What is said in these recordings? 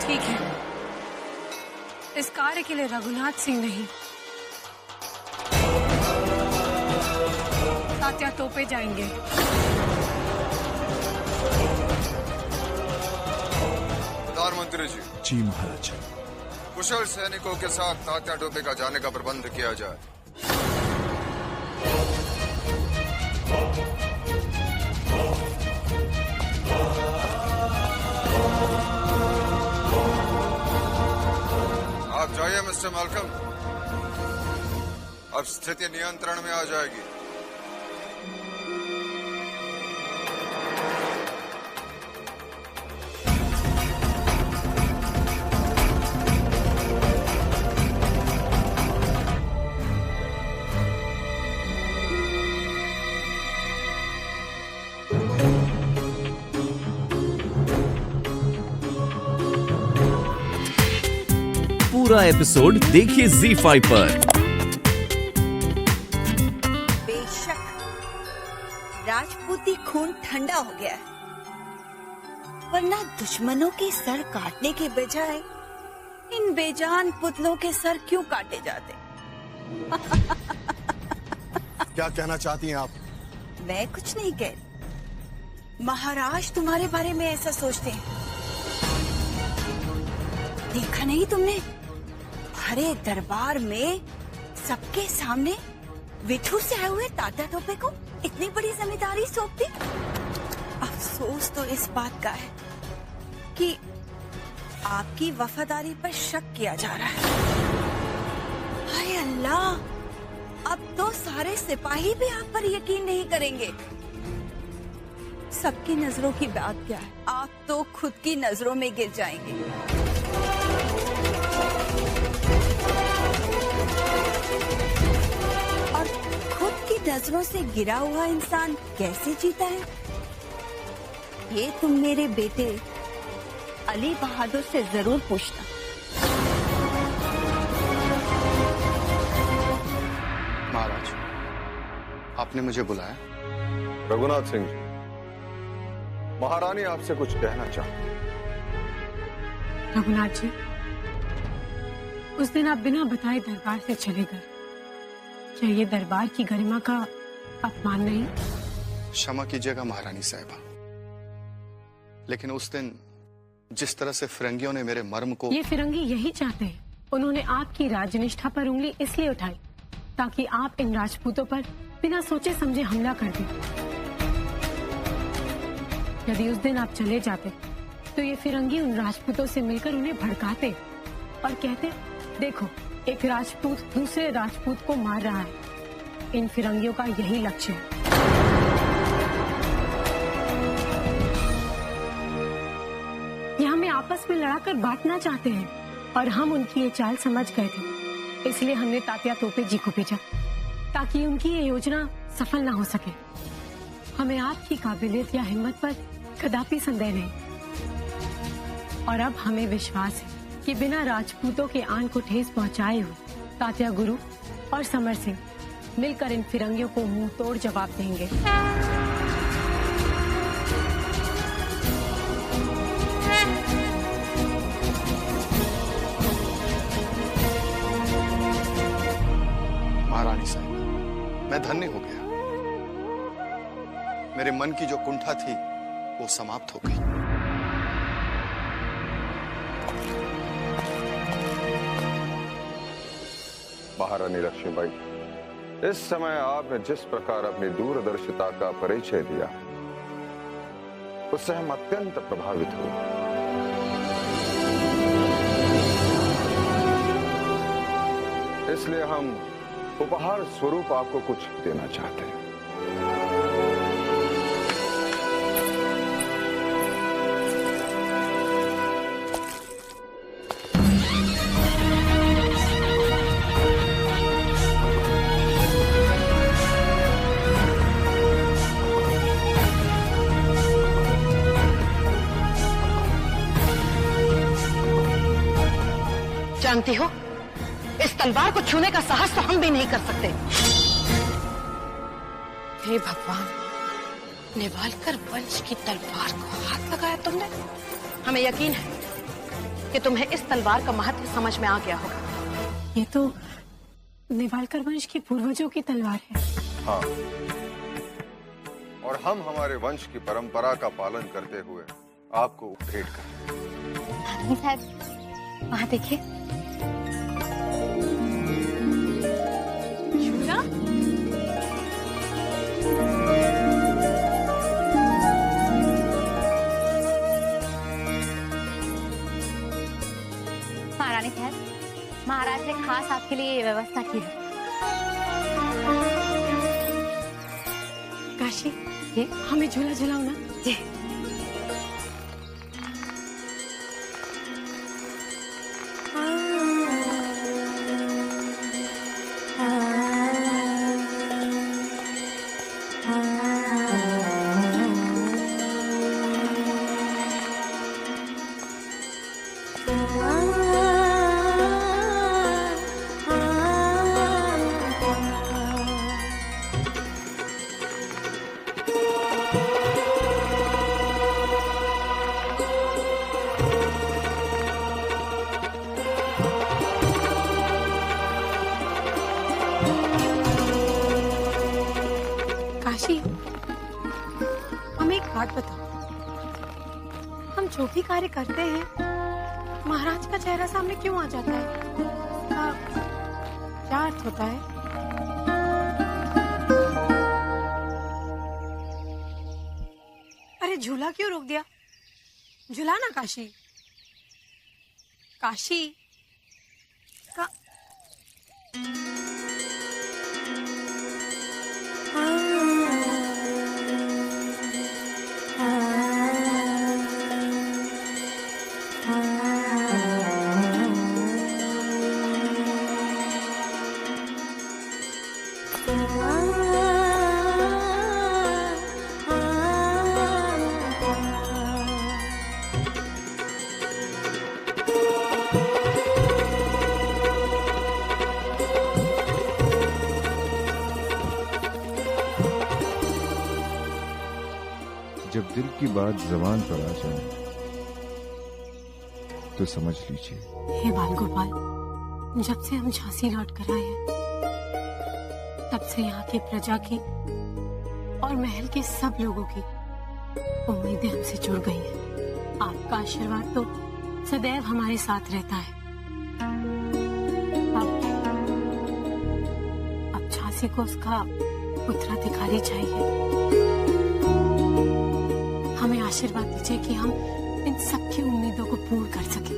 ठीक है, इस कार्य के लिए रघुनाथ सिंह नहीं, तात्या टोपे जाएंगे। प्रधानमंत्री जी। जी महाराज। कुशल सैनिकों के साथ तात्या टोपे का जाने का प्रबंध किया जाए। आप जाइए मिस्टर मालकम, अब स्थिति नियंत्रण में आ जाएगी। पूरा एपिसोड देखिए ZEE5 पर। बेशक राजपूती खून ठंडा हो गया है, वरना दुश्मनों के सर काटने के बजाय इन बेजान पुतलों के सर क्यों काटे जाते? क्या कहना चाहती हैं आप? मैं कुछ नहीं कह रही, महाराज तुम्हारे बारे में ऐसा सोचते हैं। देखा नहीं तुमने, हरे दरबार में सबके सामने विठूर से आए हुए तात्या टोपे को इतनी बड़ी जिम्मेदारी सौंप दी। अफसोस तो इस बात का है कि आपकी वफादारी पर शक किया जा रहा है। हाय अल्लाह, अब तो सारे सिपाही भी आप पर यकीन नहीं करेंगे। सबकी नजरों की बात क्या है, आप तो खुद की नजरों में गिर जाएंगे। और खुद की नजरों से गिरा हुआ इंसान कैसे जीता है, ये तुम मेरे बेटे अली बहादुर से जरूर पूछना। महाराज, आपने मुझे बुलाया? रघुनाथ सिंह जी, महारानी आपसे कुछ कहना चाहती। रघुनाथ जी, उस दिन आप बिना बताए दरबार से चले गए, क्या ये दरबार की गरिमा का अपमान नहीं? क्षमा कीजिएगा महारानी साहिबा, लेकिन उस दिन जिस तरह से फिरंगियों ने मेरे मर्म को... ये फिरंगी यही चाहते हैं। उन्होंने आपकी राजनिष्ठा पर उंगली इसलिए उठाई ताकि आप इन राजपूतों पर बिना सोचे समझे हमला कर दें। यदि उस दिन आप चले जाते तो ये फिरंगी उन राजपूतों से मिलकर उन्हें भड़काते और कहते, देखो एक राजपूत दूसरे राजपूत को मार रहा है। इन फिरंगियों का यही लक्ष्य है। ये हमें आपस में लड़ाकर बांटना चाहते हैं और हम उनकी ये चाल समझ गए थे, इसलिए हमने तात्या टोपे जी को भेजा ताकि उनकी ये योजना सफल ना हो सके। हमें आपकी काबिलियत या हिम्मत पर कदापि संदेह नहीं, और अब हमें विश्वास है कि बिना राजपूतों के आन को ठेस पहुंचाए हुए तात्या गुरु और समर सिंह मिलकर इन फिरंगियों को मुंह तोड़ जवाब देंगे। महारानी साहब, मैं धन्य हो गया। मेरे मन की जो कुंठा थी वो समाप्त हो गई। महारानी लक्ष्मीबाई, इस समय आपने जिस प्रकार अपनी दूरदर्शिता का परिचय दिया, उससे हम अत्यंत प्रभावित हुए। इसलिए हम उपहार स्वरूप आपको कुछ देना चाहते हैं। जानती हो, इस तलवार को छूने का साहस तो हम भी नहीं कर सकते। हे भगवान, नेवालकर वंश की तलवार को हाथ लगाया तुमने। हमें यकीन है कि तुम्हें इस तलवार का महत्व समझ में आ गया होगा। ये तो निवालकर वंश के पूर्वजों की तलवार है। हाँ, और हम हमारे वंश की परंपरा का पालन करते हुए आपको भेंट कर। साहब वहाँ देखिए। झूला? महारानी साहब, महाराज ने खास आपके लिए ये व्यवस्था की है। काशी, ये हमें झूला झुलाओ ना। जी। काशी, हमें एक बात बताओ, हम जो भी कार्य करते हैं महाराज का चेहरा सामने क्यों आ जाता है? क्या अर्थ होता है? अरे झूला क्यों रोक दिया? झूला ना काशी। काशी का जब दिल की बात ज़बान पर आ जाए तो समझ लीजिए। हे बाल गोपाल, जब से हम झांसी लौट कर आए हैं तब से यहाँ की प्रजा की और महल के सब लोगों की उम्मीदें हमसे जुड़ गई हैं। आपका आशीर्वाद तो सदैव हमारे साथ रहता है। अब झांसी को उसका उत्तराधिकारी चाहिए। हमें आशीर्वाद दीजिए कि हम इन सबकी उम्मीदों को पूर्ण कर सकें।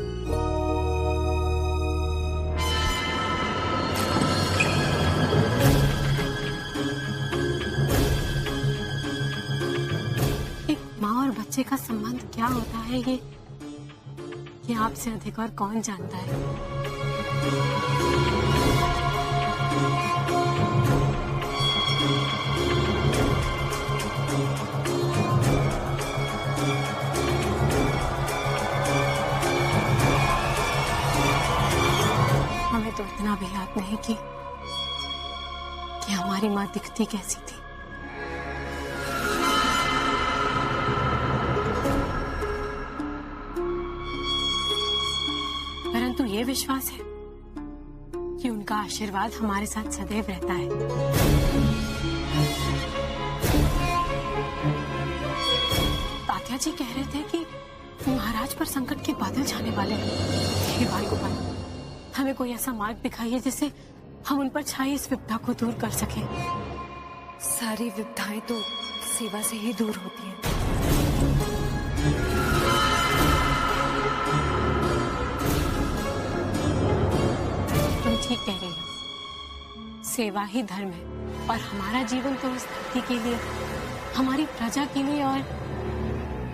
एक माँ और बच्चे का संबंध क्या होता है ये आपसे अधिक और कौन जानता है? हमें तो इतना भी याद नहीं कि हमारी माँ दिखती कैसी थी। परंतु ये विश्वास है कि उनका आशीर्वाद हमारे साथ सदैव रहता है। तात्या जी कह रहे थे कि महाराज पर संकट के बादल छाने वाले हैं। हे बाल गोपाल, हमें कोई ऐसा मार्ग दिखाइए जिससे हम उन पर छाई इस विपदा को दूर कर सकें। सारी विपदाएं तो सेवा से ही दूर होती हैं। तुम ठीक कह रही हो, सेवा ही धर्म है और हमारा जीवन तो इस धरती के लिए, हमारी प्रजा के लिए और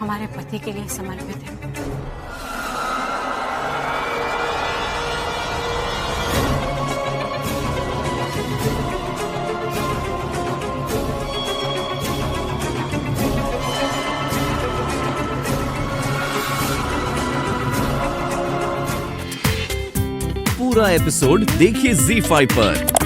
हमारे पति के लिए समर्पित है। पूरा एपिसोड देखिए ZEE5 पर।